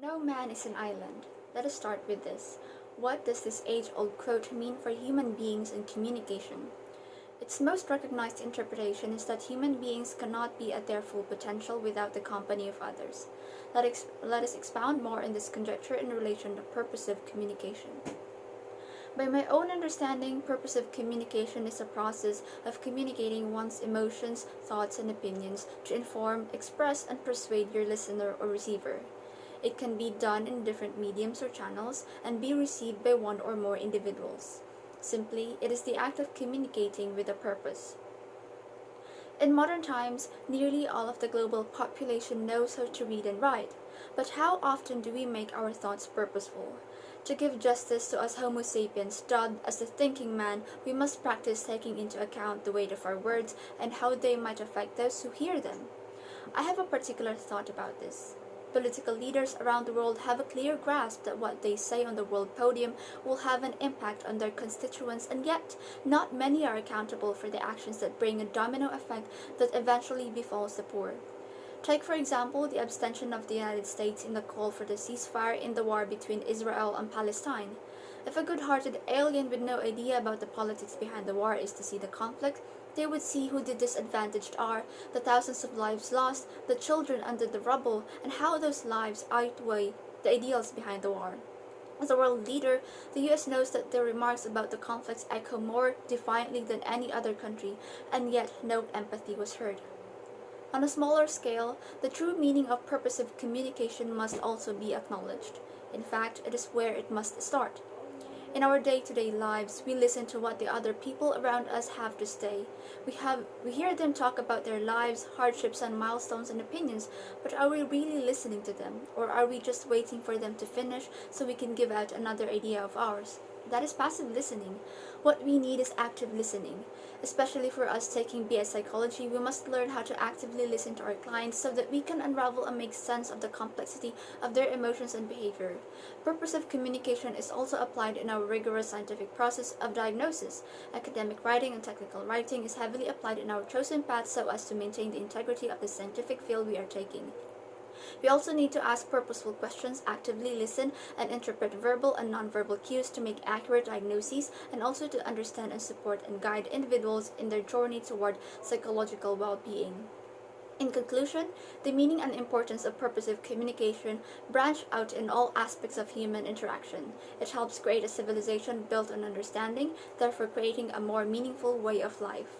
No man is an island. Let us start with this. What does this age-old quote mean for human beings and communication? Its most recognized interpretation is that human beings cannot be at their full potential without the company of others. Let us expound more on this conjecture in relation to purposive communication. By my own understanding, purposive communication is a process of communicating one's emotions, thoughts, and opinions to inform, express, and persuade your listener or receiver. It can be done in different mediums or channels and be received by one or more individuals. Simply, it is the act of communicating with a purpose. In modern times, nearly all of the global population knows how to read and write, but how often do we make our thoughts purposeful? To give justice to us Homo sapiens, dubbed as the thinking man, we must practice taking into account the weight of our words and how they might affect those who hear them. I have a particular thought about this. Political leaders around the world have a clear grasp that what they say on the world podium will have an impact on their constituents, and yet not many are accountable for the actions that bring a domino effect that eventually befalls the poor. Take, for example, the abstention of the United States in the call for the ceasefire in the war between Israel and Palestine. If a good-hearted alien with no idea about the politics behind the war is to see the conflict, they would see who the disadvantaged are, the thousands of lives lost, the children under the rubble, and how those lives outweigh the ideals behind the war. As a world leader, the US knows that their remarks about the conflicts echo more defiantly than any other country, and yet no empathy was heard. On a smaller scale, the true meaning of purposive communication must also be acknowledged. In fact, it is where it must start. In our day-to-day lives, we listen to what the other people around us have to say. We hear them talk about their lives, hardships, and milestones and opinions, but are we really listening to them? Or are we just waiting for them to finish so we can give out another idea of ours? That is passive listening. What we need is active listening. Especially for us taking BS psychology, we must learn how to actively listen to our clients so that we can unravel and make sense of the complexity of their emotions and behavior. Purposive communication is also applied in our rigorous scientific process of diagnosis. Academic writing and technical writing is heavily applied in our chosen path so as to maintain the integrity of the scientific field we are taking. We also need to ask purposeful questions, actively listen, and interpret verbal and nonverbal cues to make accurate diagnoses, and also to understand and support and guide individuals in their journey toward psychological well-being. In conclusion, the meaning and importance of purposive communication branch out in all aspects of human interaction. It helps create a civilization built on understanding, therefore creating a more meaningful way of life.